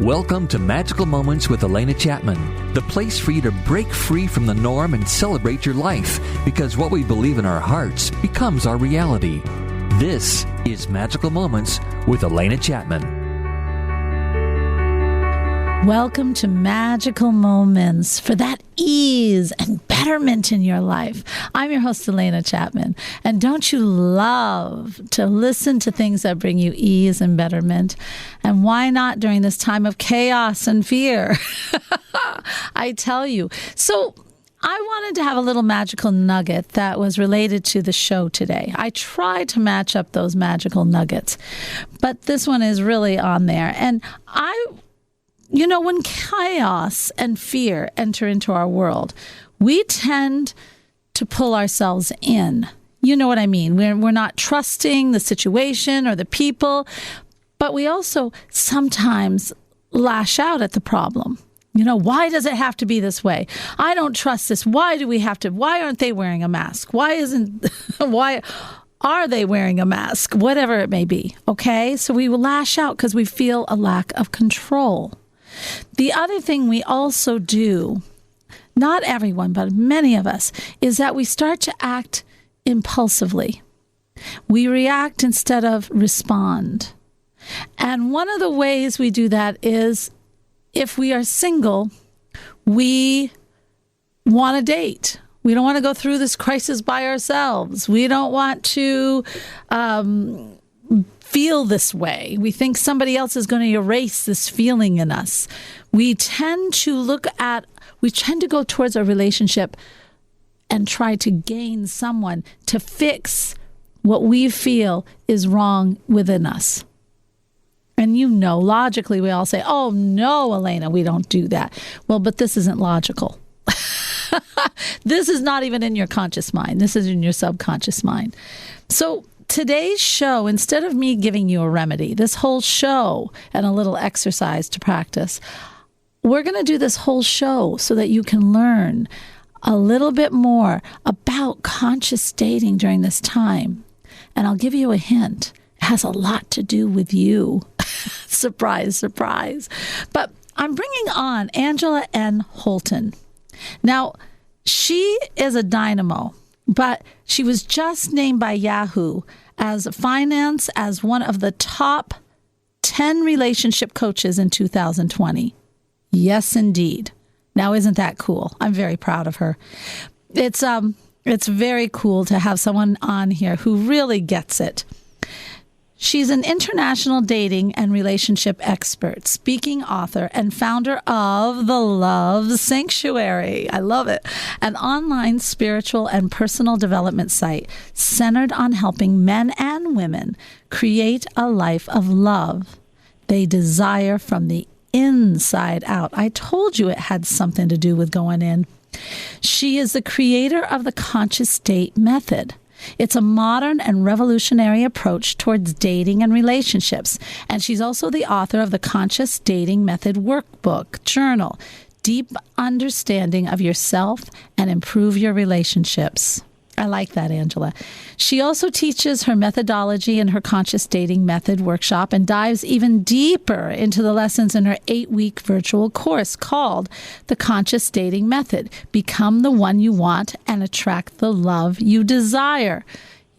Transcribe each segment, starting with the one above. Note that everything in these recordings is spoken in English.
Welcome to Magical Moments with Alena Chapman, the place for you to break free from the norm and celebrate your life, because what we believe in our hearts becomes our reality. This is Magical Moments with Alena Chapman. Welcome to Magical Moments for that ease and betterment in your life. I'm your host, Alena Chapman. And don't you love to listen to things that bring you ease and betterment? And why not during this time of chaos and fear? I tell you. So I wanted to have a little magical nugget that was related to the show today. I tried to match up those magical nuggets, but this one is really on there. And when chaos and fear enter into our world, we tend to pull ourselves in. You know what I mean? We're not trusting the situation or the people, but we also sometimes lash out at the problem. Why does it have to be this way? I don't trust this. Why aren't they wearing a mask? Why are they wearing a mask? Whatever it may be. Okay. So we will lash out because we feel a lack of control. The other thing we also do, not everyone, but many of us, is that we start to act impulsively. We react instead of respond. And one of the ways we do that is, if we are single, we want to date. We don't want to go through this crisis by ourselves. We don't want to feel this way. We think somebody else is going to erase this feeling in us. We tend to go towards a relationship and try to gain someone to fix what we feel is wrong within us. And logically we all say, oh no, Alena, we don't do that. Well, but this isn't logical. This is not even in your conscious mind. This is in your subconscious mind. So today's show, instead of me giving you a remedy, this whole show and a little exercise to practice, we're going to do this whole show so that you can learn a little bit more about conscious dating during this time. And I'll give you a hint. It has a lot to do with you. Surprise, surprise. But I'm bringing on Angela N. Holton. Now, she is a dynamo, but she was just named by Yahoo as one of the top 10 relationship coaches in 2020. Yes, indeed. Now, isn't that cool? I'm very proud of her. It's very cool to have someone on here who really gets it. She's an international dating and relationship expert, speaking author, and founder of The Love Sanctuary. I love it. An online spiritual and personal development site centered on helping men and women create a life of love they desire from the inside out. I told you it had something to do with going in. She is the creator of the Conscious Date Method. It's a modern and revolutionary approach towards dating and relationships. And she's also the author of the Conscious Dating Method Workbook, Journal, Deep Understanding of Yourself and Improve Your Relationships. I like that, Angela. She also teaches her methodology in her Conscious Dating Method workshop and dives even deeper into the lessons in her 8-week virtual course called The Conscious Dating Method. Become the one you want and attract the love you desire.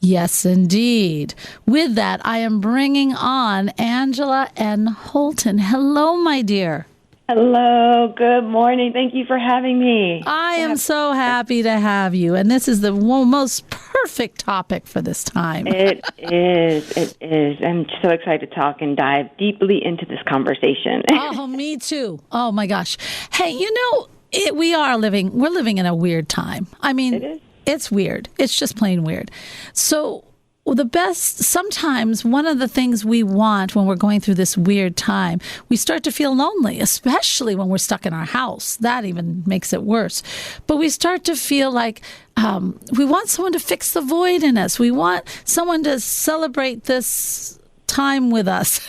Yes, indeed. With that, I am bringing on Angela N. Holton. Hello, my dear. Hello, good morning. Thank you for having me. I am so happy to have you. And this is the most perfect topic for this time. It is. I'm so excited to talk and dive deeply into this conversation. Oh, me too. Oh, my gosh. Hey, we're living in a weird time. I mean, it is. It's weird. It's just plain weird. So sometimes one of the things we want when we're going through this weird time, we start to feel lonely, especially when we're stuck in our house. That even makes it worse. But we start to feel like we want someone to fix the void in us. We want someone to celebrate this time with us.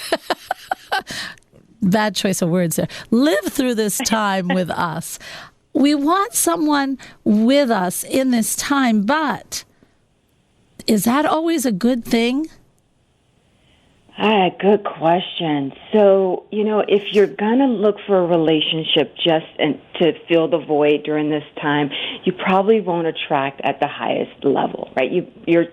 Bad choice of words there. Live through this time with us. We want someone with us in this time, but is that always a good thing? Good question. So, if you're going to look for a relationship to fill the void during this time, you probably won't attract at the highest level, right? You're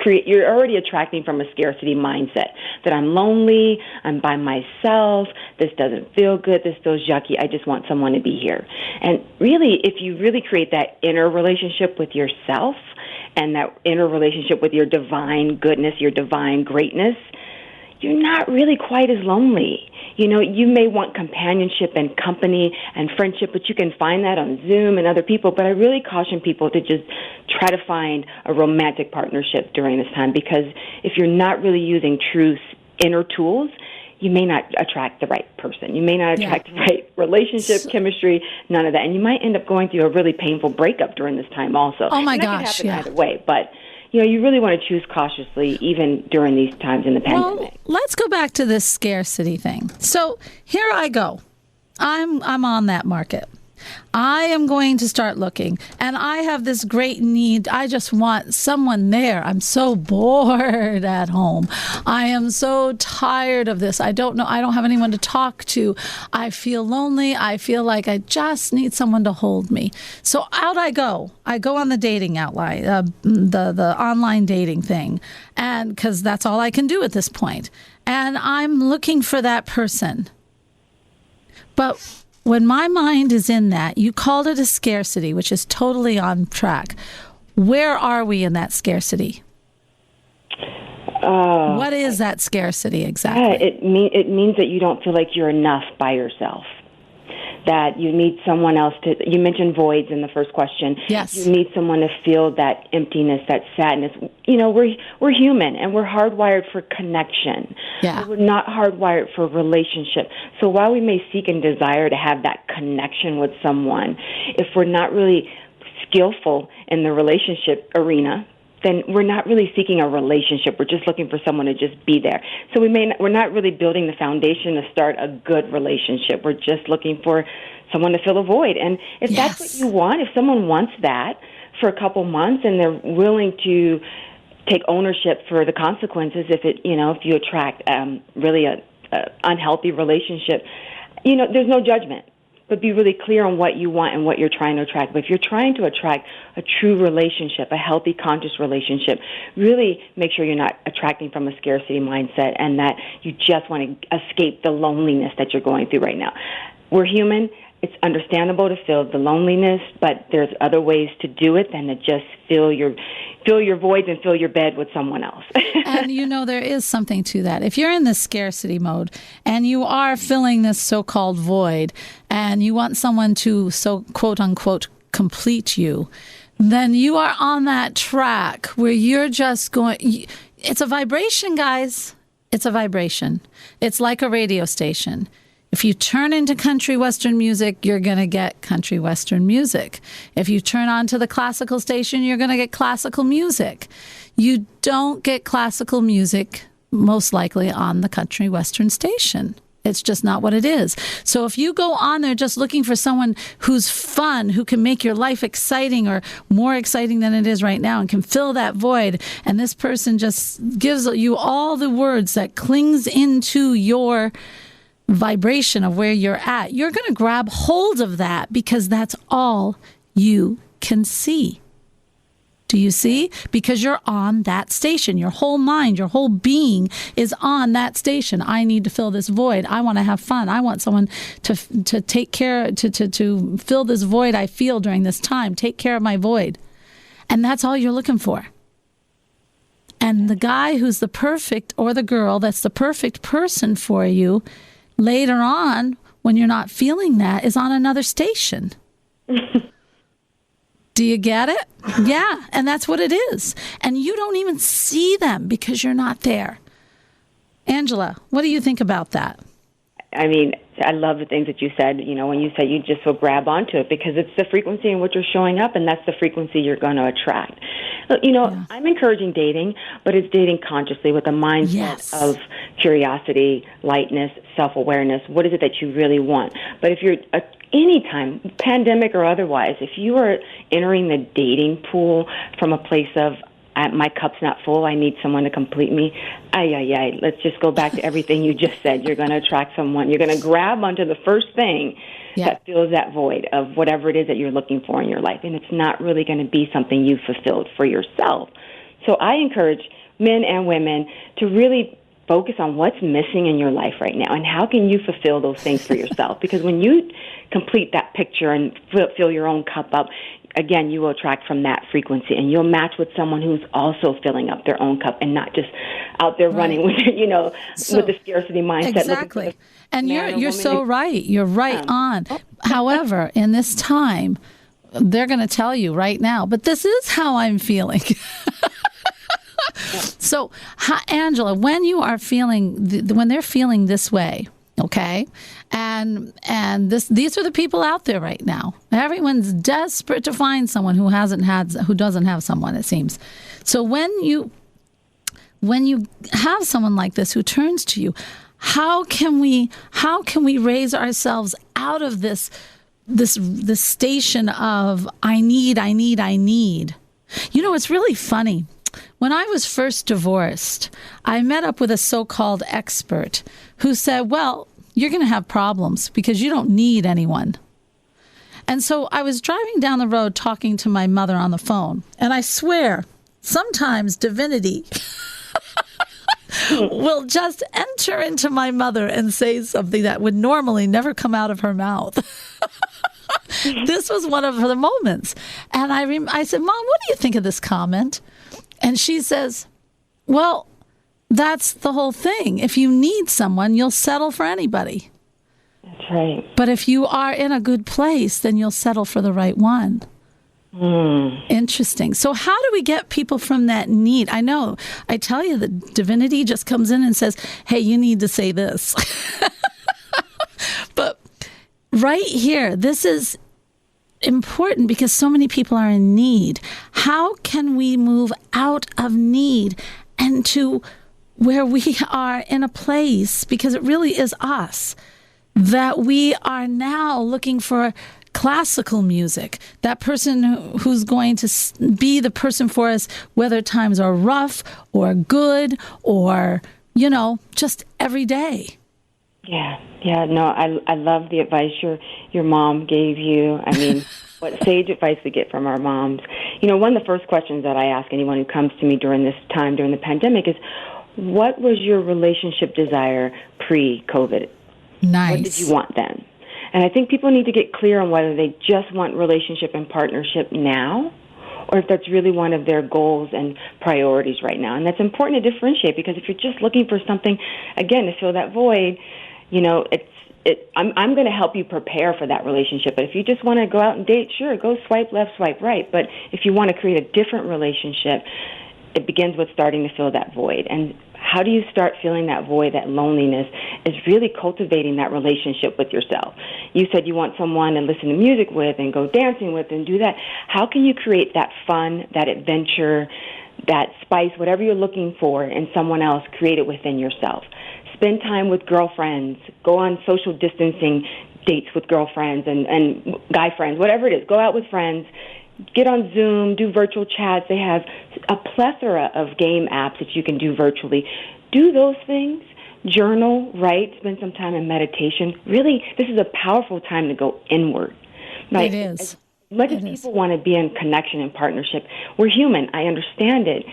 already attracting from a scarcity mindset that I'm lonely, I'm by myself, this doesn't feel good, this feels yucky, I just want someone to be here. And really, if you really create that inner relationship with yourself and that inner relationship with your divine goodness, your divine greatness, you're not really quite as lonely. You may want companionship and company and friendship, but you can find that on Zoom and other people. But I really caution people to just try to find a romantic partnership during this time, because if you're not really using true inner tools, you may not attract the right person. You may not attract the right relationship, chemistry, none of that. And you might end up going through a really painful breakup during this time also. Oh, my and that gosh, could happen either way, but you really want to choose cautiously, even during these times in the pandemic. Well, let's go back to this scarcity thing. So here I go. I'm on that market. I am going to start looking, and I have this great need. I just want someone there. I'm so bored at home. I am so tired of this. I don't know. I don't have anyone to talk to. I feel lonely. I feel like I just need someone to hold me. So out I go. I go on the dating outline, the online dating thing, and because that's all I can do at this point. And I'm looking for that person. But when my mind is in that, you called it a scarcity, which is totally on track. Where are we in that scarcity? What is that scarcity exactly? It means that you don't feel like you're enough by yourself. That you need someone else to. You mentioned voids in the first question. Yes. You need someone to feel that emptiness, that sadness. We're human and we're hardwired for connection. Yeah. We're not hardwired for relationship. So while we may seek and desire to have that connection with someone, if we're not really skillful in the relationship arena, then we're not really seeking a relationship. We're just looking for someone to just be there. So we're not really building the foundation to start a good relationship. We're just looking for someone to fill a void. And if that's what you want, if someone wants that for a couple months and they're willing to take ownership for the consequences, if you attract really a unhealthy relationship, there's no judgment. But be really clear on what you want and what you're trying to attract. But if you're trying to attract a true relationship, a healthy, conscious relationship, really make sure you're not attracting from a scarcity mindset and that you just want to escape the loneliness that you're going through right now. We're human. It's understandable to feel the loneliness, but there's other ways to do it than to just fill your voids and fill your bed with someone else. And there is something to that. If you're in the scarcity mode and you are filling this so-called void and you want someone to, so quote unquote, complete you, then you are on that track where you're just going. It's a vibration, guys. It's a vibration. It's like a radio station. If you turn into country western music, you're going to get country western music. If you turn on to the classical station, you're going to get classical music. You don't get classical music, most likely, on the country western station. It's just not what it is. So if you go on there just looking for someone who's fun, who can make your life exciting or more exciting than it is right now and can fill that void, and this person just gives you all the words that clings into your vibration of where you're at, you're going to grab hold of that because that's all you can see. Do you see? Because you're on that station. Your whole mind, your whole being is on that station. I need to fill this void. I want to have fun. I want someone to take care, to fill this void I feel during this time. Take care of my void. And that's all you're looking for. And the guy who's the perfect, or the girl that's the perfect person for you, later on, when you're not feeling that, is on another station. Do you get it? Yeah, and that's what it is. And you don't even see them because you're not there. Angela, what do you think about that? I mean, I love the things that you said, when you said you just will grab onto it because it's the frequency in which you're showing up, and that's the frequency you're going to attract. I'm encouraging dating, but it's dating consciously with a mindset of curiosity, lightness, self-awareness. What is it that you really want? But if you're anytime, pandemic or otherwise, if you are entering the dating pool from a place of my cup's not full, I need someone to complete me. Let's just go back to everything you just said. You're going to attract someone. You're going to grab onto the first thing that fills that void of whatever it is that you're looking for in your life. And it's not really going to be something you've fulfilled for yourself. So I encourage men and women to really focus on what's missing in your life right now and how can you fulfill those things for yourself. Because when you complete that picture and fill your own cup up, again, you will attract from that frequency, and you'll match with someone who's also filling up their own cup and not just out there running with, with the scarcity mindset. Exactly. And you're so right. You're right on. However, in this time, they're going to tell you right now, but this is how I'm feeling. So, Angela, when you are feeling, when they're feeling this way, okay, and these are the people out there right now. Everyone's desperate to find someone who doesn't have someone, it seems. So when you have someone like this who turns to you, how can we raise ourselves out of this station of I need? It's really funny. When I was first divorced, I met up with a so-called expert who said, well, you're going to have problems because you don't need anyone. And so I was driving down the road talking to my mother on the phone, and I swear, sometimes divinity will just enter into my mother and say something that would normally never come out of her mouth. This was one of the moments. And I said, Mom, what do you think of this comment? And she says, well, that's the whole thing. If you need someone, you'll settle for anybody. That's right. But if you are in a good place, then you'll settle for the right one. Interesting. So how do we get people from that need? I know, I tell you, the divinity just comes in and says, hey, you need to say this. But right here, this is important because so many people are in need. How can we move out of need and to where we are in a place, because it really is us, that we are now looking for classical music, that person who's going to be the person for us, whether times are rough or good or, just every day. No, I love the advice your mom gave you. I mean, what sage advice we get from our moms. One of the first questions that I ask anyone who comes to me during this time, during the pandemic, is, what was your relationship desire pre-COVID? Nice. What did you want then? And I think people need to get clear on whether they just want relationship and partnership now, or if that's really one of their goals and priorities right now. And that's important to differentiate, because if you're just looking for something, again, to fill that void, I'm going to help you prepare for that relationship. But if you just want to go out and date, sure, go swipe left, swipe right. But if you want to create a different relationship, it begins with starting to fill that void. And how do you start filling that void, that loneliness, is really cultivating that relationship with yourself. You said you want someone to listen to music with and go dancing with and do that. How can you create that fun, that adventure, that spice, whatever you're looking for in someone else, create it within yourself? Spend time with girlfriends. Go on social distancing dates with girlfriends and guy friends, whatever it is. Go out with friends. Get on Zoom, do virtual chats. They have a plethora of game apps that you can do virtually. Do those things. Journal, write, spend some time in meditation. Really, this is a powerful time to go inward. Right? It is. As much as people want to be in connection and partnership, we're human. I understand it.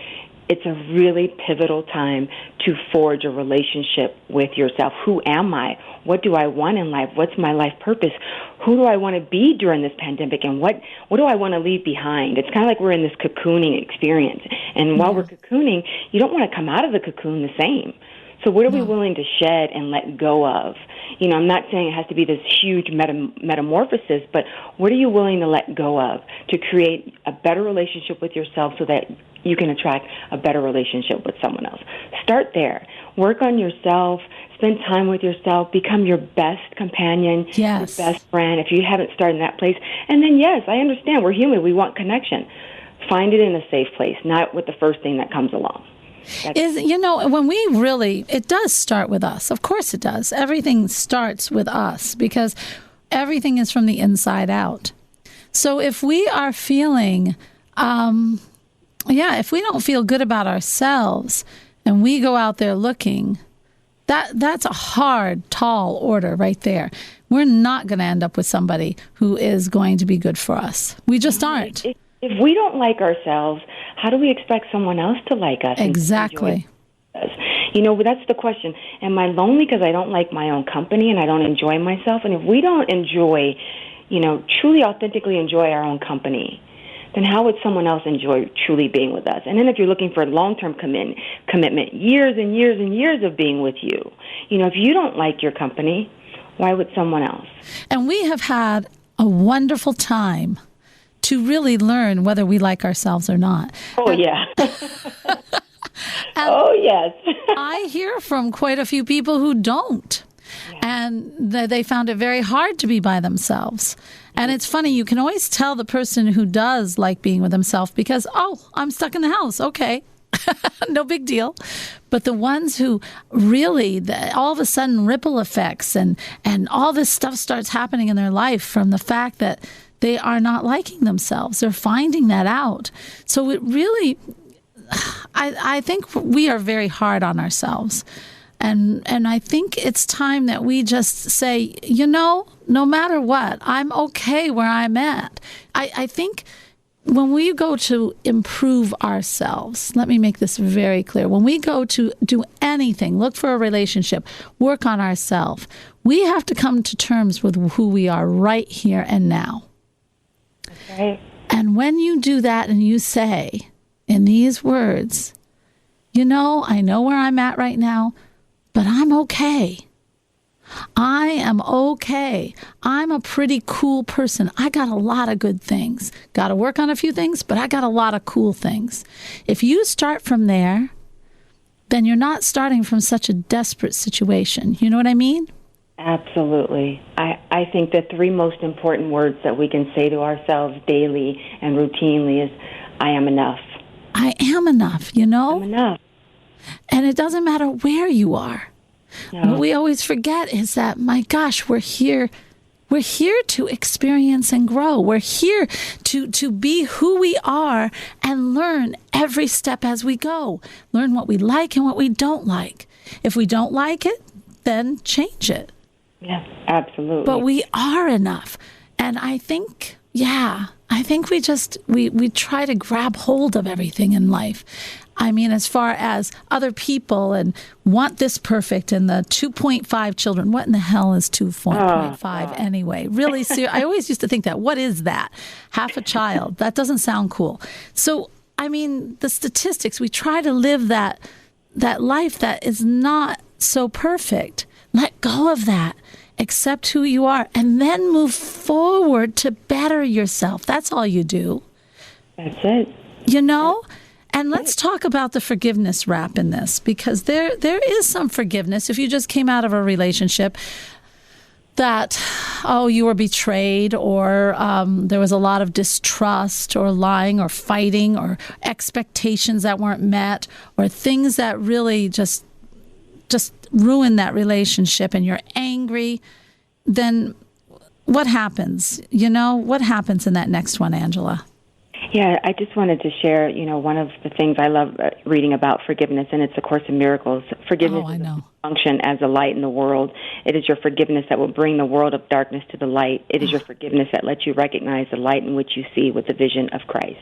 It's a really pivotal time to forge a relationship with yourself. Who am I? What do I want in life? What's my life purpose? Who do I want to be during this pandemic? And what do I want to leave behind? It's kind of like we're in this cocooning experience. And while we're cocooning, you don't want to come out of the cocoon the same. So what are we willing to shed and let go of? I'm not saying it has to be this huge metamorphosis, but what are you willing to let go of to create a better relationship with yourself so that you can attract a better relationship with someone else? Start there. Work on yourself. Spend time with yourself. Become your best companion, your best friend, if you haven't started in that place. And then, yes, I understand. We're human. We want connection. Find it in a safe place, not with the first thing that comes along. When we really, it does start with us. Of course it does. Everything starts with us because everything is from the inside out. So if we are feeling Yeah, if we don't feel good about ourselves and we go out there looking, that's a hard, tall order right there. We're not going to end up with somebody who is going to be good for us. We just aren't. If we don't like ourselves, how do we expect someone else to like us? Exactly. That's the question. Am I lonely because I don't like my own company and I don't enjoy myself? And if we don't enjoy, truly authentically enjoy our own company, then how would someone else enjoy truly being with us? And then if you're looking for a long-term commitment, years and years and years of being with you, if you don't like your company, why would someone else? And we have had a wonderful time to really learn whether we like ourselves or not. Oh, yeah. Oh, yes. I hear from quite a few people who don't. Yeah. And they found it very hard to be by themselves. And it's funny, you can always tell the person who does like being with themselves because, I'm stuck in the house. Okay. No big deal. But the ones who really, all of a sudden, ripple effects and all this stuff starts happening in their life from the fact that they are not liking themselves. They're finding that out. So it really, I think we are very hard on ourselves. And I think it's time that we just say, no matter what, I'm okay where I'm at. I think when we go to improve ourselves, let me make this very clear. When we go to do anything, look for a relationship, work on ourselves, we have to come to terms with who we are right here and now. Right. And when you do that and you say in these words, I know where I'm at right now, but I'm okay. I am okay. I'm a pretty cool person. I got a lot of good things. Got to work on a few things, but I got a lot of cool things. If you start from there, then you're not starting from such a desperate situation. You know what I mean? Absolutely. I think the three most important words that we can say to ourselves daily and routinely is, I am enough. I am enough, I'm enough. And it doesn't matter where you are. No. What we always forget is that, my gosh, we're here. We're here to experience and grow. We're here to be who we are and learn every step as we go. Learn what we like and what we don't like. If we don't like it, then change it. Yes, absolutely. But we are enough. And I think, we try to grab hold of everything in life. I mean, as far as other people and want this perfect and the 2.5 children. What in the hell is 2.5 anyway? Really serious. I always used to think that. What is that? Half a child. That doesn't sound cool. So, I mean, the statistics, we try to live that life that is not so perfect. Let go of that. Accept who you are and then move forward to better yourself. That's all you do. That's it. And let's talk about the forgiveness wrap in this, because there is some forgiveness. If you just came out of a relationship that, you were betrayed, or there was a lot of distrust or lying or fighting or expectations that weren't met, or things that really just ruin that relationship, and you're angry, then what happens? What happens in that next one, Angela? Yeah, I just wanted to share, one of the things I love reading about forgiveness, and it's A Course in Miracles. Forgiveness is a function as a light in the world. It is your forgiveness that will bring the world of darkness to the light. It is your forgiveness that lets you recognize the light in which you see with the vision of Christ.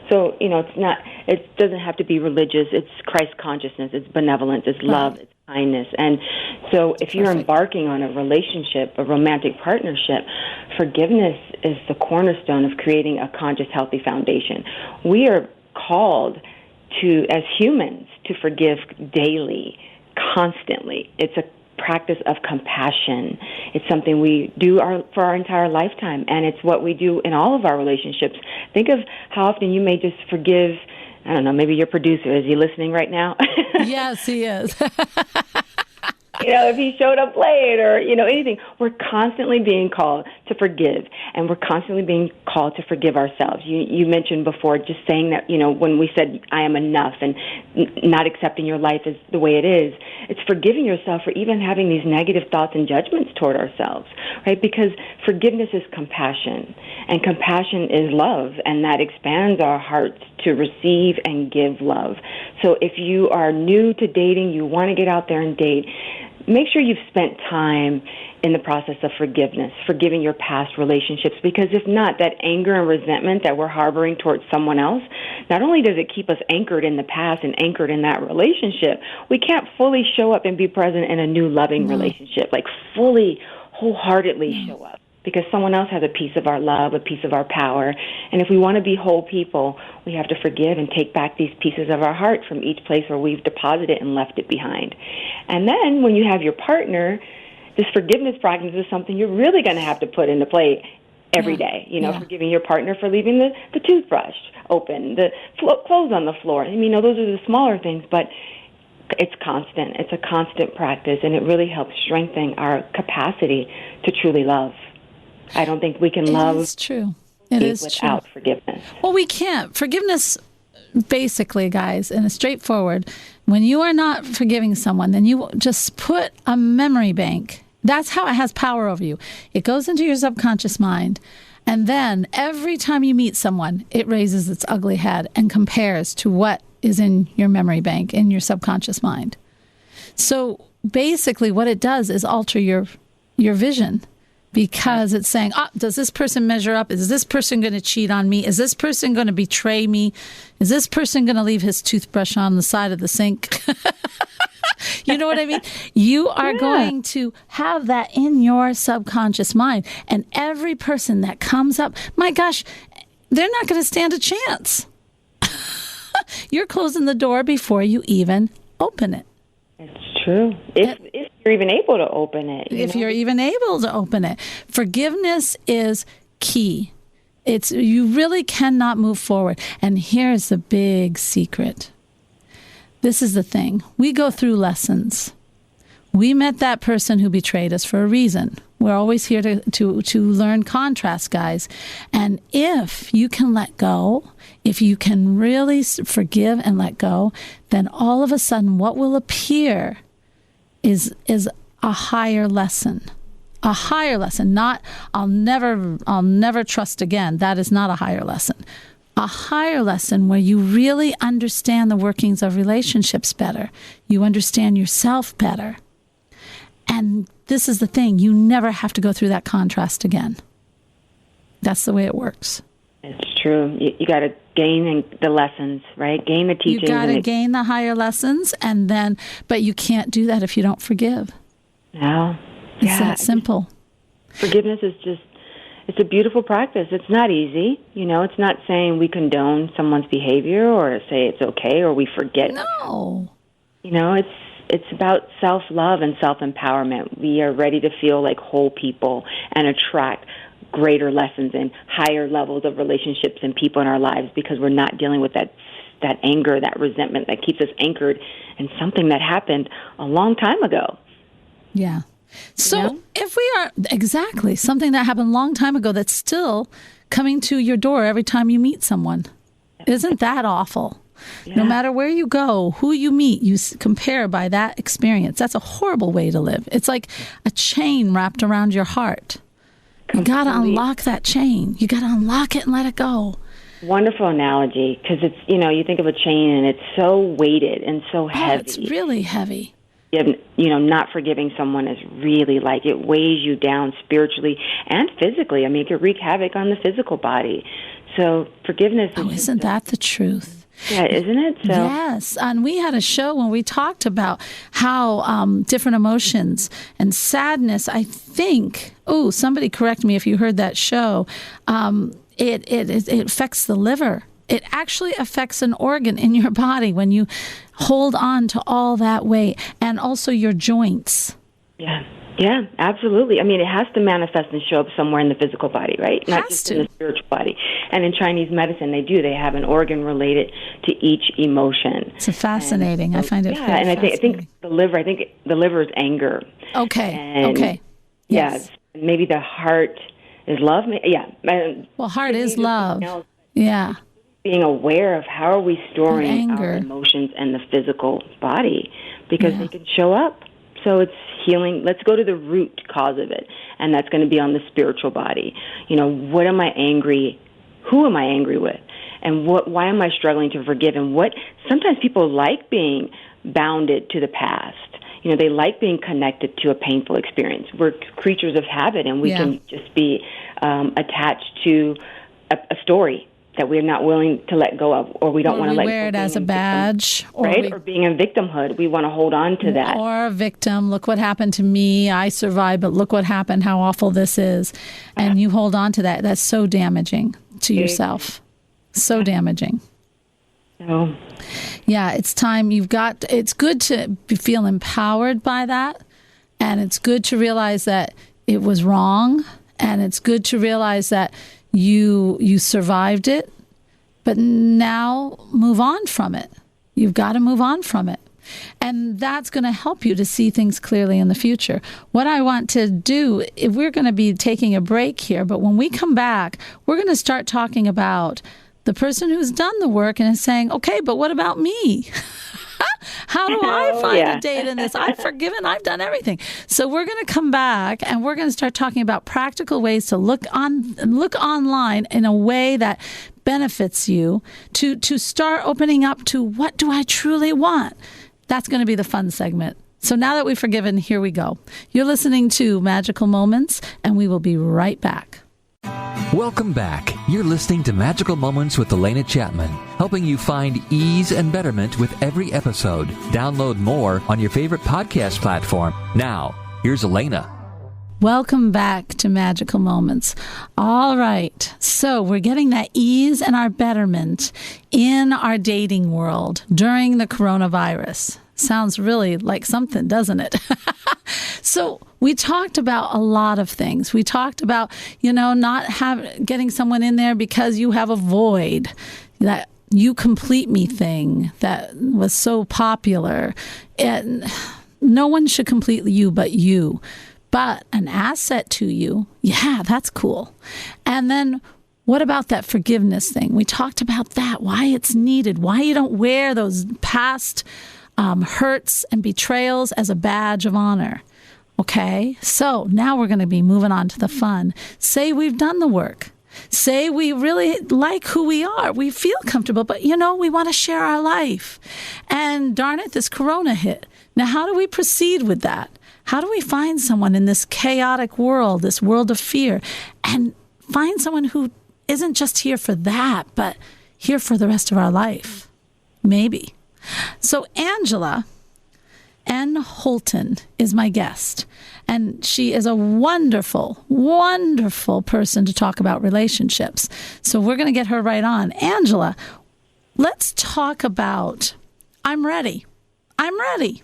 So, it doesn't have to be religious. It's Christ consciousness. It's benevolence. It's love. It's kindness. And so if you're embarking on a relationship, a romantic partnership, forgiveness is the cornerstone of creating a conscious, healthy foundation. We are called to, as humans, to forgive daily, constantly. It's a practice of compassion. It's something we do for our entire lifetime, and it's what we do in all of our relationships. Think of how often you may just forgive, I don't know, maybe your producer. Is he listening right now? Yes, he is. If he showed up late or, anything. We're constantly being called to forgive, and we're constantly being called to forgive ourselves. You mentioned before just saying that, when we said, I am enough, and not accepting your life as the way it is, it's forgiving yourself for even having these negative thoughts and judgments toward ourselves, right? Because Forgiveness is compassion, and compassion is love, and that expands our hearts to receive and give love. So if you are new to dating, you want to get out there and date, make sure you've spent time in the process of forgiveness, forgiving your past relationships, because if not, that anger and resentment that we're harboring towards someone else, not only does it keep us anchored in the past and anchored in that relationship, we can't fully show up and be present in a new loving relationship, like fully, wholeheartedly show up, because someone else has a piece of our love, a piece of our power. And if we want to be whole people, we have to forgive and take back these pieces of our heart from each place where we've deposited and left it behind. And then when you have your partner, this forgiveness practice is something you're really going to have to put into play every day. You know, forgiving your partner for leaving the toothbrush open, the clothes on the floor. I mean, those are the smaller things, but it's constant. It's a constant practice, and it really helps strengthen our capacity to truly love. I don't think we can love without forgiveness. Well, we can't. Forgiveness, basically, guys, and it's straightforward. When you are not forgiving someone, then you just put a memory bank. That's how it has power over you. It goes into your subconscious mind, and then every time you meet someone, it raises its ugly head and compares to what is in your memory bank, in your subconscious mind. So basically what it does is alter your vision, because it's saying, does this person measure up? Is this person going to cheat on me? Is this person going to betray me? Is this person going to leave his toothbrush on the side of the sink? You know what I mean? You are going to have that in your subconscious mind. And every person that comes up, my gosh, they're not going to stand a chance. You're closing the door before you even open it. It's true. If you're even able to open it. If you're even able to open it. Forgiveness is key. You really cannot move forward. And here's the big secret. This is the thing. We go through lessons. We met that person who betrayed us for a reason. We're always here to learn contrast, guys. And if you can let go, if you can really forgive and let go, then all of a sudden what will appear is a higher lesson. A higher lesson. Not, I'll never trust again. That is not a higher lesson. A higher lesson where you really understand the workings of relationships better. You understand yourself better. And this is the thing. You never have to go through that contrast again. That's the way it works. It's true. You got to gain the lessons, right? Gain the teachings. You got to gain the higher lessons, but you can't do that if you don't forgive. No. It's that simple. Forgiveness is it's a beautiful practice. It's not easy. It's not saying we condone someone's behavior or say it's okay or we forget. No. It's about self-love and self-empowerment. We are ready to feel like whole people and attract greater lessons and higher levels of relationships and people in our lives, because we're not dealing with that anger, that resentment that keeps us anchored in something that happened a long time ago. Yeah. So if we are, exactly, something that happened a long time ago that's still coming to your door every time you meet someone. Isn't that awful? Yeah. No matter where you go, who you meet, you compare by that experience. That's a horrible way to live. It's like a chain wrapped around your heart. You got to unlock that chain. You got to unlock it and let it go. Wonderful analogy, because it's, you think of a chain and it's so weighted and so heavy. It's really heavy. Not forgiving someone is really like it weighs you down spiritually and physically. I mean, it could wreak havoc on the physical body. So forgiveness is... isn't that the truth? Yeah, isn't it? So. Yes, and we had a show when we talked about how different emotions and sadness, I think, somebody correct me if you heard that show, it affects the liver. It actually affects an organ in your body when you hold on to all that weight, and also your joints. Yeah, absolutely. I mean, it has to manifest and show up somewhere in the physical body, right? Not just in the spiritual body. And in Chinese medicine, they have an organ related to each emotion. It's fascinating. I find it fascinating. I think the liver is anger. Okay. Yes. Yeah, maybe the heart is love. Yeah. Well, heart is love. Yeah. Being aware of how are we storing our emotions in the physical body, because they can show up. So it's healing. Let's go to the root cause of it. and that's going to be on the spiritual body. What am I angry? Who am I angry with? And why am I struggling to forgive? And sometimes people like being bounded to the past. They like being connected to a painful experience. We're creatures of habit, and we can just be attached to a story that we're not willing to let go of, or we don't want to let go of. Wear it as a badge. Right? Or being in victimhood. We want to hold on to that. Or a victim. Look what happened to me. I survived, but look what happened, how awful this is. And you hold on to that. That's so damaging to yourself. So damaging. So, yeah, it's time. It's good to feel empowered by that. And it's good to realize that it was wrong. And it's good to realize that you survived it. But now move on from it. You've got to move on from it. And that's going to help you to see things clearly in the future. What I want to do, we're going to be taking a break here, but when we come back, we're going to start talking about the person who's done the work and is saying, okay, but what about me? How do I find a date in this? I've forgiven. I've done everything. So we're going to come back and we're going to start talking about practical ways to look online in a way that benefits you to start opening up to what do I truly want? That's going to be the fun segment. So now that we've forgiven, here we go. You're listening to Magical Moments, and we will be right back. Welcome back. You're listening to Magical Moments with Alena Chapman, helping you find ease and betterment with every episode. Download more on your favorite podcast platform. Now, here's Alena. Welcome back to Magical Moments. All right. So we're getting that ease and our betterment in our dating world during the coronavirus. Sounds really like something, doesn't it? So we talked about a lot of things. We talked about, not getting someone in there because you have a void, that you complete me thing that was so popular. And no one should complete you but you. But an asset to you, yeah, that's cool. And then what about that forgiveness thing? We talked about that, why it's needed, why you don't wear those past hurts and betrayals as a badge of honor. Okay, so now we're going to be moving on to the fun. Say we've done the work. Say we really like who we are. We feel comfortable, but we want to share our life. And darn it, this corona hit. Now, how do we proceed with that? How do we find someone in this chaotic world, this world of fear, and find someone who isn't just here for that, but here for the rest of our life? Maybe. So Angela N. Holton is my guest, and she is a wonderful, wonderful person to talk about relationships. So we're going to get her right on. Angela, let's talk about I'm ready. I'm ready.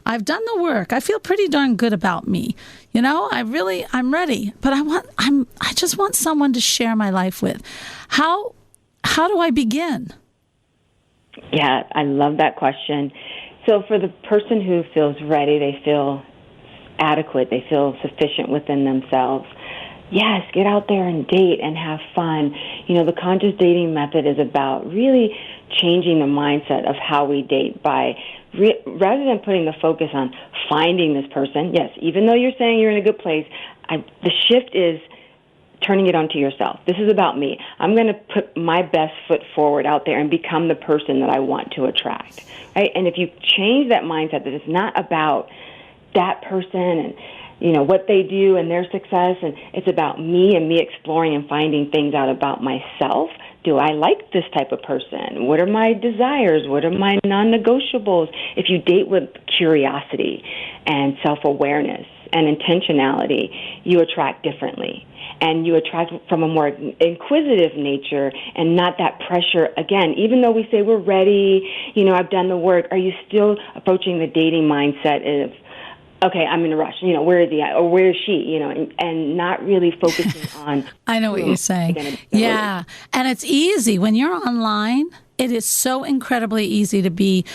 I've done the work. I feel pretty darn good about me. I'm ready, but I just want someone to share my life with. How do I begin? Yeah, I love that question. So for the person who feels ready, they feel adequate, they feel sufficient within themselves. Yes, get out there and date and have fun. The conscious dating method is about really changing the mindset of how we date by rather than putting the focus on finding this person. Yes, even though you're saying you're in a good place, the shift is turning it onto yourself. This is about me. I'm going to put my best foot forward out there and become the person that I want to attract. Right? And if you change that mindset that it's not about that person and what they do and their success, and it's about me and me exploring and finding things out about myself. Do I like this type of person? What are my desires? What are my non-negotiables? If you date with curiosity and self-awareness and intentionality, you attract differently. And you attract from a more inquisitive nature and not that pressure. Again, even though we say we're ready, I've done the work, are you still approaching the dating mindset of, okay, I'm in a rush, where is he at, or where is she, and not really focusing on. I know what you're saying. Yeah. And it's easy. When you're online, it is so incredibly easy to be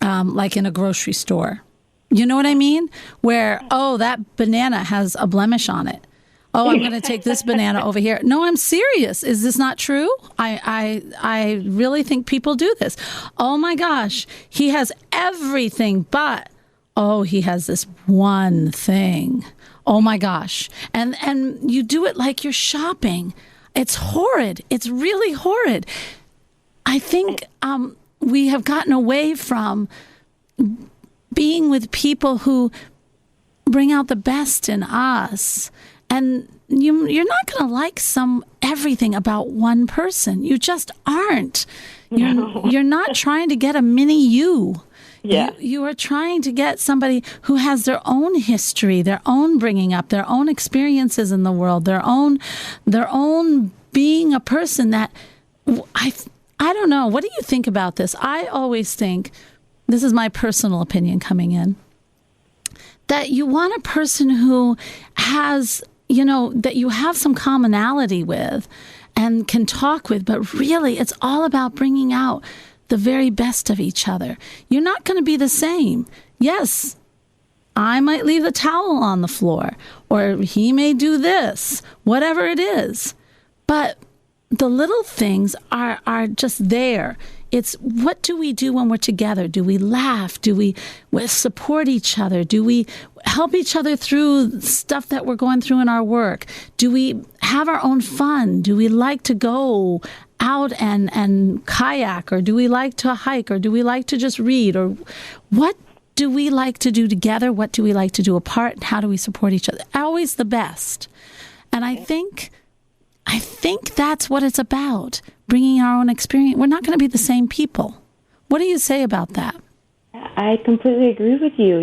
like in a grocery store. You know what I mean? Where, that banana has a blemish on it. Oh, I'm going to take this banana over here. No, I'm serious. Is this not true? I really think people do this. Oh my gosh, he has everything, but he has this one thing. Oh my gosh. And you do it like you're shopping. It's horrid. It's really horrid. I think we have gotten away from being with people who bring out the best in us. And you're not going to like everything about one person. You just aren't. You're not trying to get a mini you. Yeah. You are trying to get somebody who has their own history, their own bringing up, their own experiences in the world, their own being a person that I don't know. What do you think about this? I always think, this is my personal opinion coming in, that you want a person who has, that you have some commonality with and can talk with, but really it's all about bringing out the very best of each other. You're not going to be the same. Yes, I might leave the towel on the floor, or he may do this, whatever it is. But the little things are just there. It's what do we do when we're together? Do we laugh? Do we support each other? Do we help each other through stuff that we're going through in our work? Do we have our own fun? Do we like to go out and kayak, or do we like to hike, or do we like to just read, or what do we like to do together? What do we like to do apart? And how do we support each other? Always the best. And I think that's what it's about, bringing our own experience. We're not going to be the same people. What do you say about that? I completely agree with you.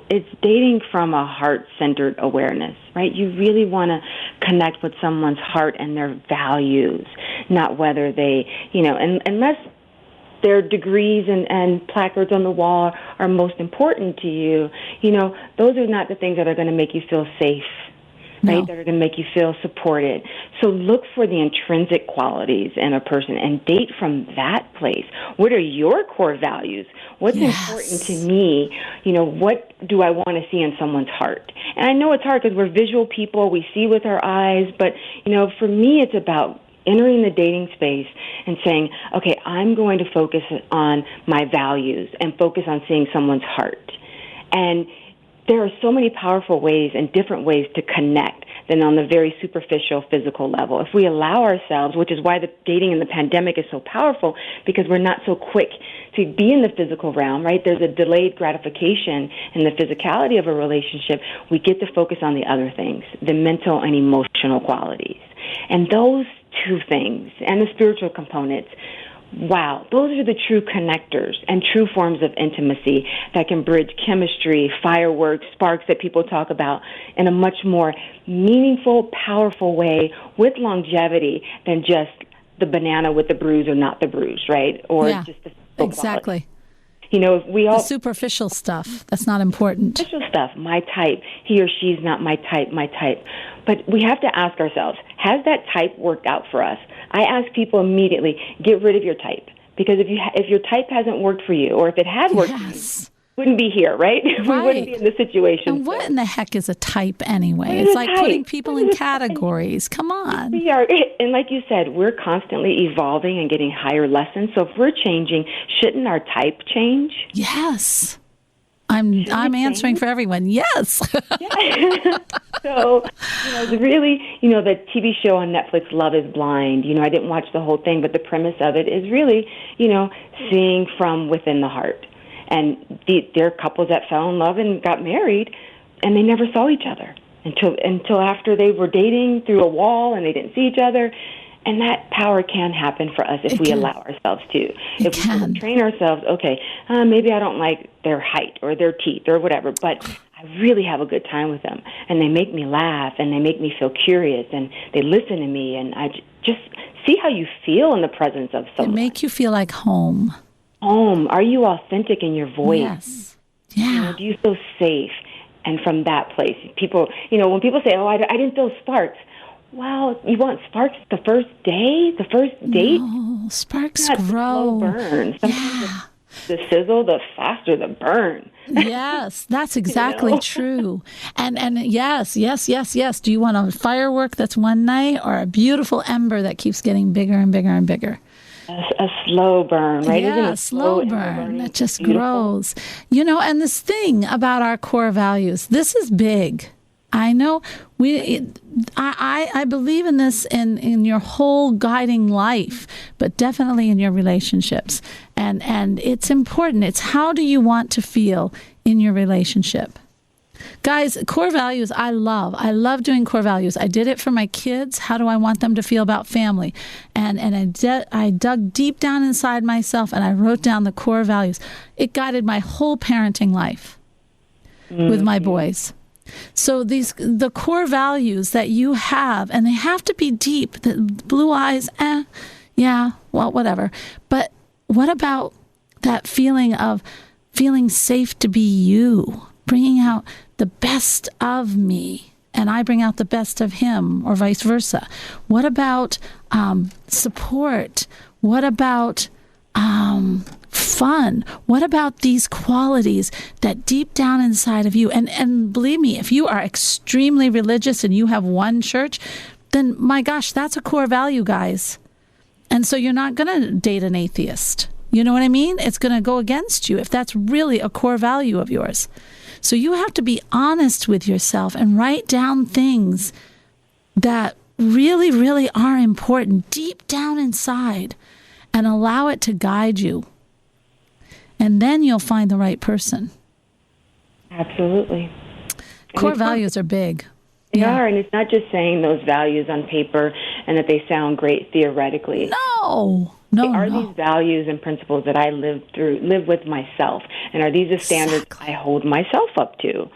It's dating from a heart-centered awareness, right? You really want to connect with someone's heart and their values, not whether they, unless their degrees and placards on the wall are most important to you, those are not the things that are going to make you feel safe, right? No. That are going to make you feel supported. So look for the intrinsic qualities in a person and date from that place. What are your core values? What's important to me? What do I want to see in someone's heart? And I know it's hard because we're visual people. We see with our eyes. But, for me, it's about entering the dating space and saying, okay, I'm going to focus on my values and focus on seeing someone's heart. And there are so many powerful ways and different ways to connect than on the very superficial physical level. If we allow ourselves, which is why the dating in the pandemic is so powerful, because we're not so quick to be in the physical realm, right? There's a delayed gratification in the physicality of a relationship. We get to focus on the other things, the mental and emotional qualities. And those two things, and the spiritual components, wow, those are the true connectors and true forms of intimacy that can bridge chemistry, fireworks, sparks that people talk about in a much more meaningful, powerful way with longevity than just the banana with the bruise or not the bruise, right? Or just the exactly. If we all... The superficial stuff, that's not important. Superficial stuff, my type. He or she's not my type. But we have to ask ourselves, has that type worked out for us? I ask people immediately, get rid of your type. Because if your type hasn't worked for you, or if it had worked for you, we wouldn't be here, right? We wouldn't be in the situation. And what in the heck is a type anyway? It's like putting people in categories. Come on. We are, and like you said, we're constantly evolving and getting higher lessons. So if we're changing, shouldn't our type change? Yes. I'm answering for everyone. Yes. Yeah. So, really, the TV show on Netflix, Love is Blind, I didn't watch the whole thing, but the premise of it is really, seeing from within the heart. And there are couples that fell in love and got married, and they never saw each other until after they were dating through a wall and they didn't see each other. And that power can happen for us if we allow ourselves to. If we train ourselves, okay, maybe I don't like their height or their teeth or whatever, but I really have a good time with them. And they make me laugh and they make me feel curious and they listen to me. And I just see how you feel in the presence of someone. They make you feel like home. Home. Are you authentic in your voice? Yes. Yeah. Do you feel safe? And from that place, people, when people say, oh, I didn't feel sparks. Well, you want sparks the first day, the first date? No, sparks grow. Slow burn. Sometimes the sizzle, the faster the burn. Yes, that's exactly true. And yes. Do you want a firework that's one night or a beautiful ember that keeps getting bigger and bigger and bigger? A slow burn, right? Yeah, a slow burn that just grows. And this thing about our core values, this is big. I know I believe in this in your whole guiding life, but definitely in your relationships. And it's important. It's how do you want to feel in your relationship? Guys, core values, I love. I love doing core values. I did it for my kids. How do I want them to feel about family? And I dug deep down inside myself and I wrote down the core values. It guided my whole parenting life with my boys. So the core values that you have, and they have to be deep. The blue eyes, yeah, well, whatever. But what about that feeling of feeling safe to be you, bringing out the best of me, and I bring out the best of him, or vice versa? What about support? What about fun? What about these qualities that deep down inside of you, and believe me, if you are extremely religious and you have one church, then my gosh, that's a core value, guys. And so you're not going to date an atheist. You know what I mean? It's going to go against you if that's really a core value of yours. So you have to be honest with yourself and write down things that really, really are important deep down inside and allow it to guide you. And then you'll find the right person. Absolutely. Core values are big. They are, and it's not just saying those values on paper and that they sound great theoretically. No. These values and principles that I live with myself, and are these the standards I hold myself up to?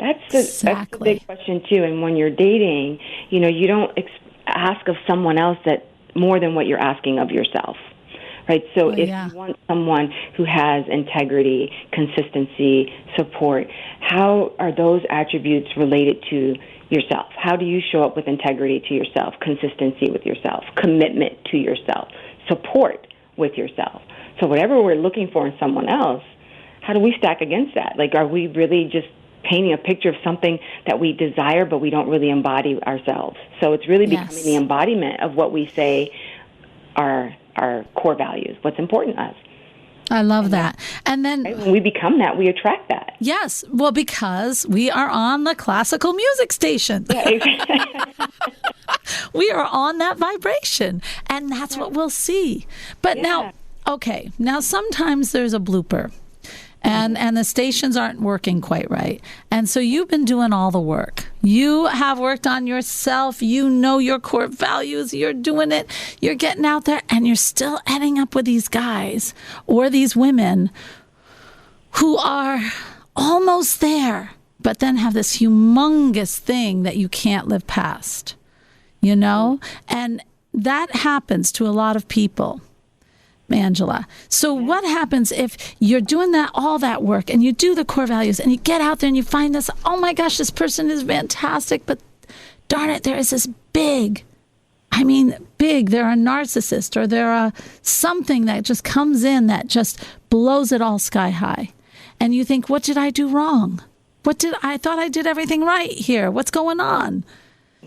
That's the big question too. And when you're dating, you don't ask of someone else that more than what you're asking of yourself. Right? So if you want someone who has integrity, consistency, support, how are those attributes related to yourself? How do you show up with integrity to yourself, consistency with yourself, commitment to yourself, support with yourself? So whatever we're looking for in someone else, how do we stack against that? Like, are we really just painting a picture of something that we desire but we don't really embody ourselves? So it's really becoming the embodiment of what we say are our core values, what's important to us. I love that. And then when we become that, we attract that. Yes. Well, because we are on the classical music station. We are on that vibration, and that's what we'll see. But now sometimes there's a blooper. And the stations aren't working quite right. And so you've been doing all the work. You have worked on yourself. You know your core values. You're doing it. You're getting out there, and you're still ending up with these guys or these women who are almost there, but then have this humongous thing that you can't live past, And that happens to a lot of people, Angela. So what happens if you're doing all that work and you do the core values and you get out there and you find this, oh my gosh, this person is fantastic, but darn it, there is this big, they're a narcissist, or they're a something that just comes in that just blows it all sky high. And you think, what did I do wrong? I thought I did everything right here. What's going on?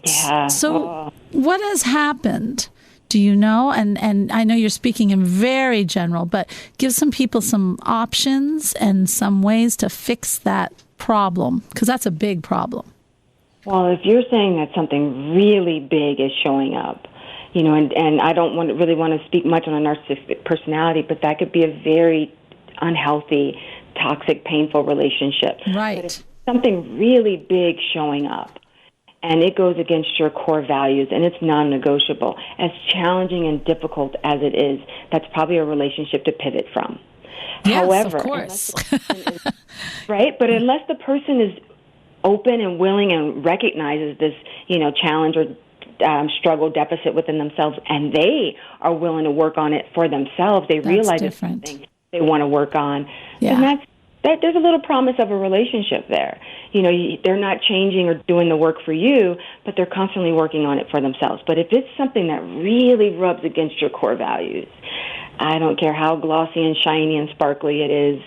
Yeah. So what has happened? Do you know? And I know you're speaking in very general, but give some people some options and some ways to fix that problem, because that's a big problem. Well, if you're saying that something really big is showing up, and I don't really want to speak much on a narcissistic personality, but that could be a very unhealthy, toxic, painful relationship. Right. But if something really big showing up, and it goes against your core values, and it's non-negotiable, as challenging and difficult as it is, that's probably a relationship to pivot from. Yes, However, of course. Right? But unless the person is open and willing and recognizes this, challenge or struggle, deficit within themselves, and they are willing to work on it for themselves, they realize it's something they want to work on, then there's a little promise of a relationship there. They're not changing or doing the work for you, but they're constantly working on it for themselves. But if it's something that really rubs against your core values, I don't care how glossy and shiny and sparkly it is,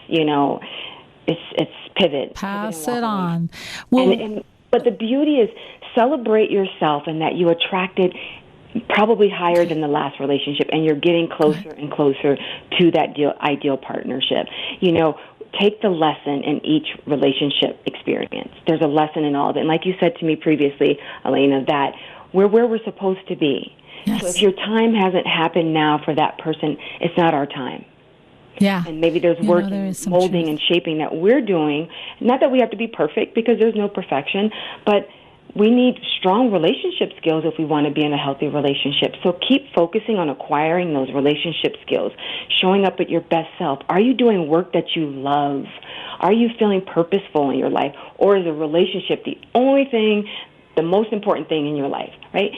it's pivot. Pass it on. Well, but the beauty is celebrate yourself and that you attracted probably higher than the last relationship, and you're getting closer and closer to that ideal partnership. take the lesson in each relationship experience. There's a lesson in all of it. And like you said to me previously, Alena, that we're where we're supposed to be. Yes. So if your time hasn't happened now for that person, it's not our time. Yeah. And maybe there's work in molding and shaping that we're doing. Not that we have to be perfect, because there's no perfection, but we need strong relationship skills if we want to be in a healthy relationship. So keep focusing on acquiring those relationship skills, showing up at your best self. Are you doing work that you love? Are you feeling purposeful in your life? Or is a relationship the only thing, the most important thing in your life, right?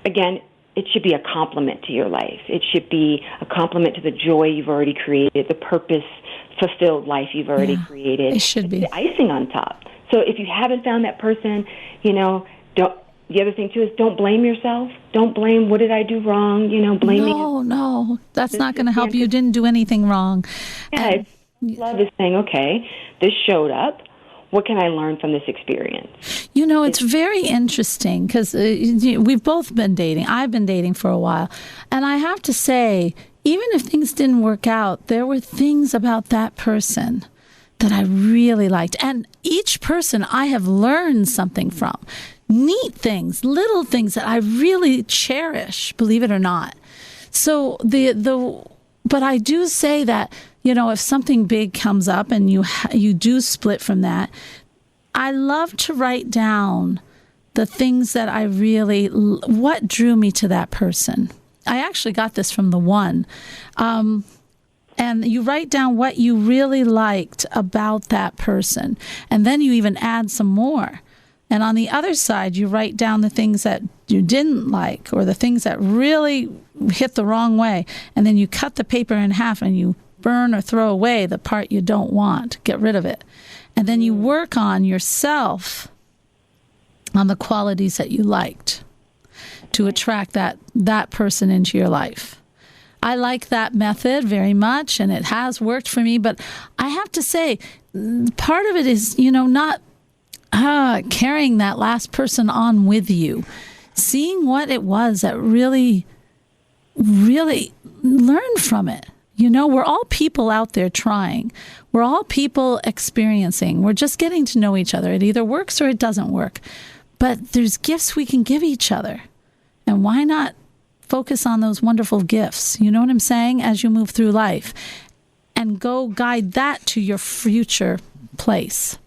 Again, it should be a complement to your life. It should be a complement to the joy you've already created, the purpose-fulfilled life you've already created. It should be. The icing on top. So if you haven't found that person, the other thing, too, is don't blame yourself. Don't blame, what did I do wrong? Blaming. No. That's not going to help. You didn't do anything wrong. Yeah, love is saying, okay, this showed up. What can I learn from this experience? It's very interesting because we've both been dating. I've been dating for a while. And I have to say, even if things didn't work out, there were things about that person that I really liked. And each person I have learned something from. Neat things, little things that I really cherish, believe it or not. So but I do say that, if something big comes up and you do split from that, I love to write down the things that what drew me to that person. I actually got this from the one. And you write down what you really liked about that person. And then you even add some more. And on the other side, you write down the things that you didn't like or the things that really hit the wrong way. And then you cut the paper in half and you burn or throw away the part you don't want. Get rid of it. And then you work on yourself on the qualities that you liked to attract that person into your life. I like that method very much, and it has worked for me. But I have to say, part of it is, not carrying that last person on with you, seeing what it was that really, really learned from it. We're all people out there trying. We're all people experiencing. We're just getting to know each other. It either works or it doesn't work. But there's gifts we can give each other. And why not focus on those wonderful gifts? You know what I'm saying? As you move through life. And go guide that to your future place.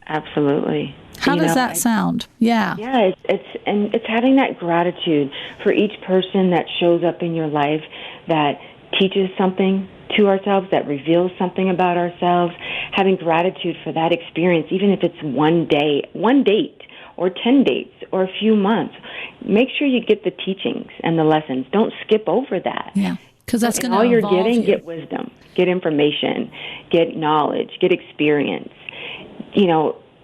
Absolutely. How does that sound? Yeah. Yeah, it's having that gratitude for each person that shows up in your life that teaches something to ourselves, that reveals something about ourselves, having gratitude for that experience, even if it's one day, one date, or 10 dates, or a few months. Make sure you get the teachings and the lessons. Don't skip over that. Yeah, because that's going to all you're evolve getting, you. Get wisdom, get information, get knowledge, get experience.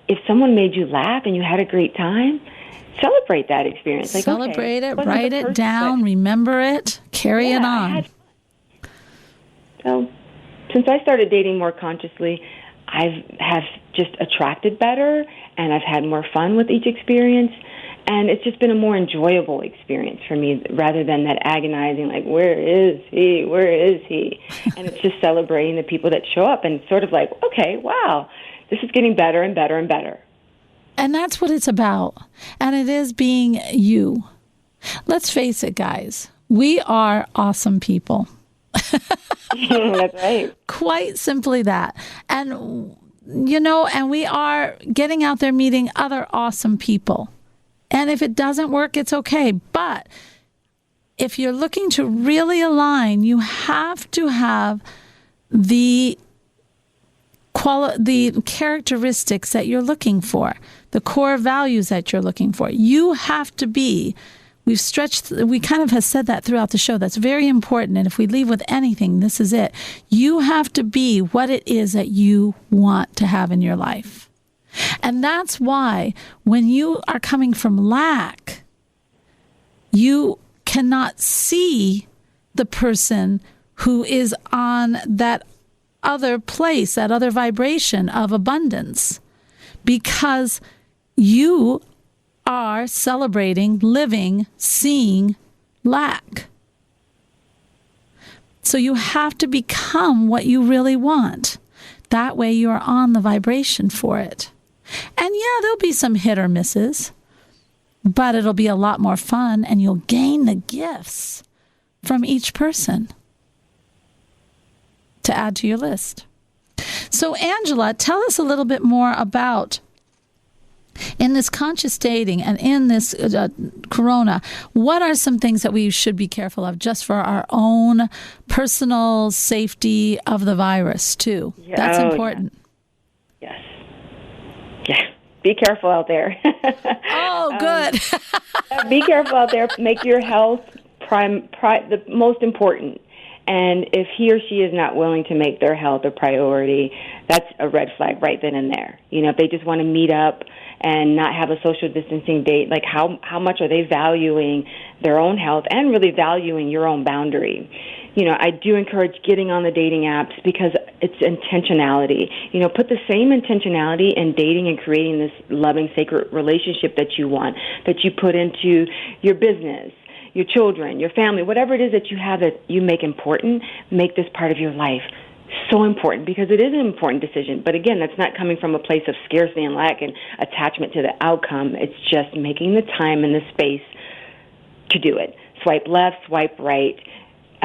If someone made you laugh and you had a great time, celebrate that experience. Celebrate it, write it down, remember it, carry it on. So, since I started dating more consciously, I have just attracted better, and I've had more fun with each experience, and it's just been a more enjoyable experience for me rather than that agonizing, like, where is he? Where is he? And it's just celebrating the people that show up and sort of like, okay, wow, this is getting better and better and better. And that's what it's about. And it is being you. Let's face it, guys. We are awesome people. That's right. Quite simply that. And, and we are getting out there meeting other awesome people. And if it doesn't work, it's okay. But if you're looking to really align, you have to have the characteristics that you're looking for, the core values that you're looking for. You have to be. We kind of have said that throughout the show. That's very important. And if we leave with anything, this is it. You have to be what it is that you want to have in your life. And that's why when you are coming from lack, you cannot see the person who is on that other place, that other vibration of abundance, because you are celebrating, living, seeing lack. So you have to become what you really want. That way you are on the vibration for it. And yeah, there'll be some hit or misses, but it'll be a lot more fun, and you'll gain the gifts from each person to add to your list. So, Angela, tell us a little bit more about, in this conscious dating and in this corona, what are some things that we should be careful of just for our own personal safety of the virus, too? Yeah. That's important. Yes. Yeah. Be careful out there. Oh, good. Be careful out there. Make your health the most important. And if he or she is not willing to make their health a priority, that's a red flag right then and there. If they just want to meet up and not have a social distancing date, like how much are they valuing their own health and really valuing your own boundary? I do encourage getting on the dating apps because it's intentionality. Put the same intentionality in dating and creating this loving, sacred relationship that you want, that you put into your business, your children, your family, whatever it is that you have that you make important, make this part of your life. So important, because it is an important decision. But again, that's not coming from a place of scarcity and lack and attachment to the outcome. It's just making the time and the space to do it. Swipe left, swipe right.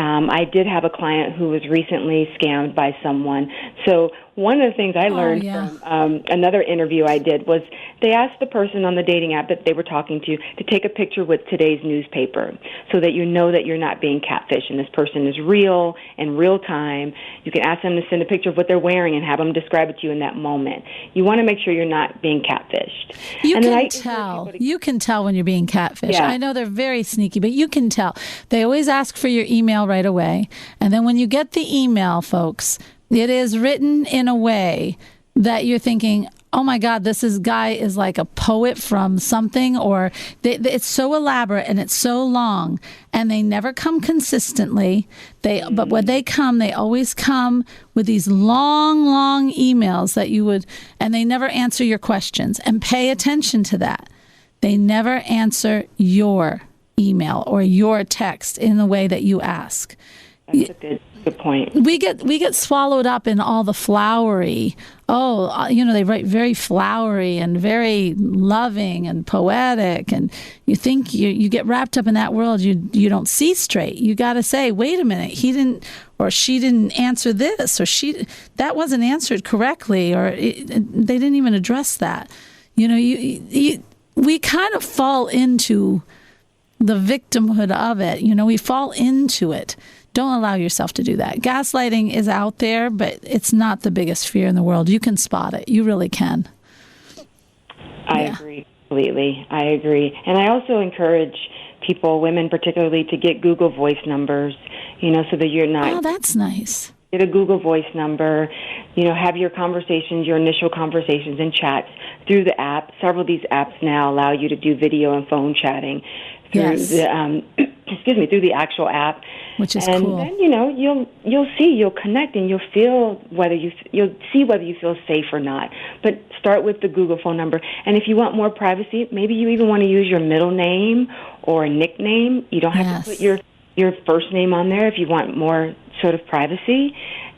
I did have a client who was recently scammed by someone. So one of the things I learned from another interview I did was they asked the person on the dating app that they were talking to take a picture with today's newspaper so that you know that you're not being catfished and this person is real in real time. You can ask them to send a picture of what they're wearing and have them describe it to you in that moment. You want to make sure you're not being catfished. You can tell when you're being catfished. Yeah. I know they're very sneaky, but you can tell. They always ask for your email right away. And then when you get the email, folks, it is written in a way that you're thinking, oh my God, guy is like a poet from something, or it's so elaborate and it's so long, and they never come consistently. But when they come, they always come with these long emails and they never answer your questions. And pay attention to that. They never answer your email or your text in the way that you ask. That's a good point. We get swallowed up in all the flowery. They write very flowery and very loving and poetic, and you think you get wrapped up in that world. You don't see straight. You got to say, wait a minute, he didn't or she didn't answer this, or that wasn't answered correctly, or they didn't even address that. We kind of fall into the victimhood of it. We fall into it. Don't allow yourself to do that. Gaslighting is out there, but it's not the biggest fear in the world. You can spot it. You really can. I agree completely. I agree. And I also encourage people, women particularly, to get Google Voice numbers, so that you're not... Oh, that's nice. Get a Google Voice number, have your conversations, your initial conversations and chats through the app. Several of these apps now allow you to do video and phone chatting through through the actual app. Which is cool. And then, you'll connect and you'll feel you'll see whether you feel safe or not. But start with the Google phone number. And if you want more privacy, maybe you even want to use your middle name or a nickname. You don't have to put your first name on there if you want more sort of privacy.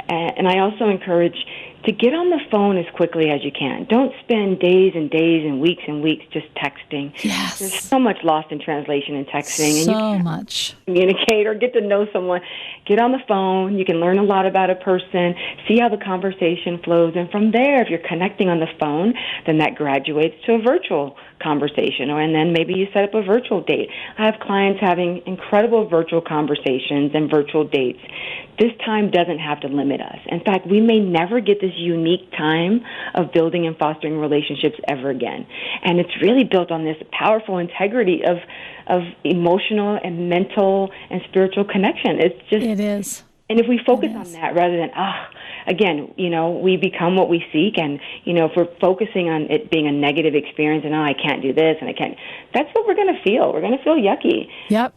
And I also encourage to get on the phone as quickly as you can. Don't spend days and days and weeks just texting. Yes. There's so much lost in translation in texting. So much. Communicate or get to know someone. Get on the phone. You can learn a lot about a person, see how the conversation flows. And from there, if you're connecting on the phone, then that graduates to a virtual conversation, and then maybe you set up a virtual date. I have clients having incredible virtual conversations and virtual dates. This time doesn't have to limit us. In fact, we may never get this unique time of building and fostering relationships ever again. And it's really built on this powerful integrity of emotional and mental and spiritual connection. It is. And if we focus on that rather than, again, we become what we seek. And, if we're focusing on it being a negative experience and, I can't do this and I can't, that's what we're going to feel. We're going to feel yucky. Yep.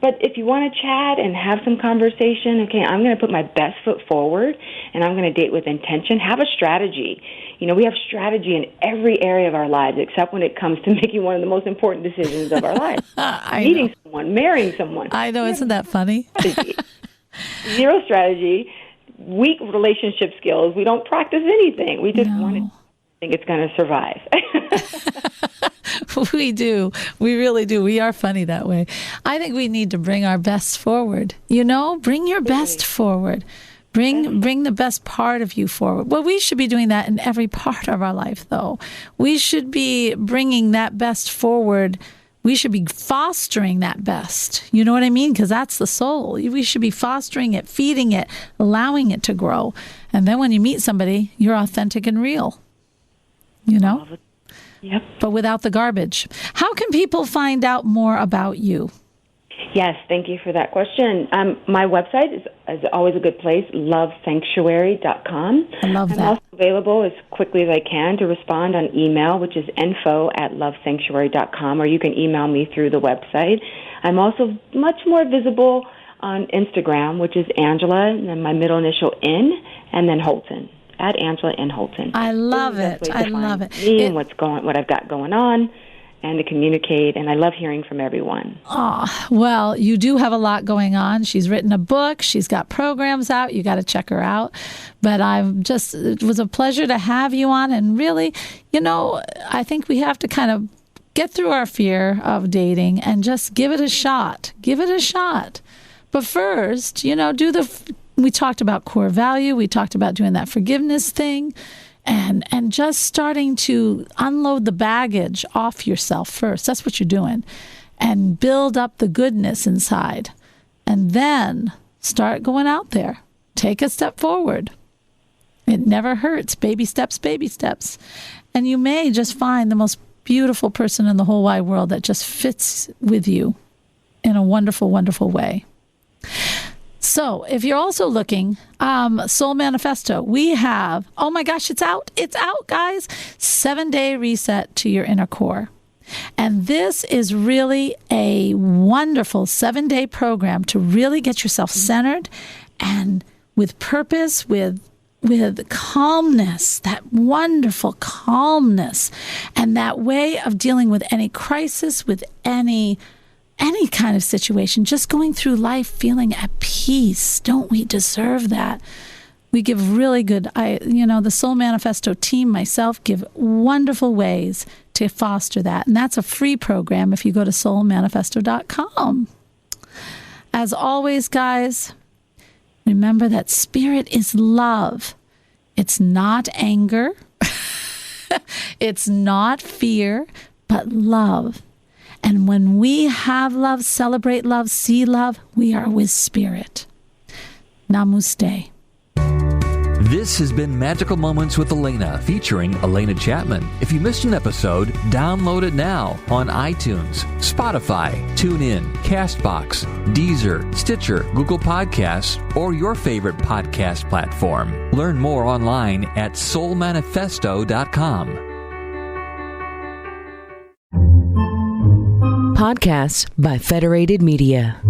But if you want to chat and have some conversation, okay, I'm going to put my best foot forward and I'm going to date with intention. Have a strategy. We have strategy in every area of our lives except when it comes to making one of the most important decisions of our lives. Meeting someone, marrying someone. I know, isn't that funny? Zero strategy. weak relationship skills. We don't practice anything. We just want to think it's going to survive. We do. We really do. We are funny that way. I think we need to bring our best forward. Bring your best forward. Bring the best part of you forward. Well, we should be doing that in every part of our life, though. We should be bringing that best forward. We should be fostering that best. You know what I mean? Because that's the soul. We should be fostering it, feeding it, allowing it to grow. And then when you meet somebody, you're authentic and real. Yep. But without the garbage. How can people find out more about you? Yes, thank you for that question. My website is always a good place, lovesanctuary.com. I love that. I'm also available as quickly as I can to respond on email, which is info@lovesanctuary.com, or you can email me through the website. I'm also much more visible on Instagram, which is Angela, and then my middle initial N, and then Holton, at Angela N. Holton. I love it. I love it. Me and what I've got going on, and to communicate, and I love hearing from everyone. Oh, well, you do have a lot going on. She's written a book. She's got programs out. You got to check her out. But it was a pleasure to have you on. And really, I think we have to kind of get through our fear of dating and just give it a shot. Give it a shot. But first, we talked about core value. We talked about doing that forgiveness thing. And just starting to unload the baggage off yourself first. That's what you're doing. And build up the goodness inside. And then start going out there. Take a step forward. It never hurts. Baby steps, baby steps. And you may just find the most beautiful person in the whole wide world that just fits with you in a wonderful, wonderful way. So if you're also looking, Soul Manifesto, we have, oh my gosh, it's out, guys, 7-day reset to your inner core. And this is really a wonderful 7-day program to really get yourself centered and with purpose, with calmness, that wonderful calmness, and that way of dealing with any crisis, with any kind of situation, just going through life feeling at peace. Don't we deserve that? We give really good, the Soul Manifesto team, myself, give wonderful ways to foster that. And that's a free program if you go to soulmanifesto.com. As always, guys, remember that spirit is love. It's not anger. It's not fear, but love. And when we have love, celebrate love, see love, we are with spirit. Namaste. This has been Magical Moments with Alena, featuring Alena Chapman. If you missed an episode, download it now on iTunes, Spotify, TuneIn, CastBox, Deezer, Stitcher, Google Podcasts, or your favorite podcast platform. Learn more online at soulmanifesto.com. Podcasts by Federated Media.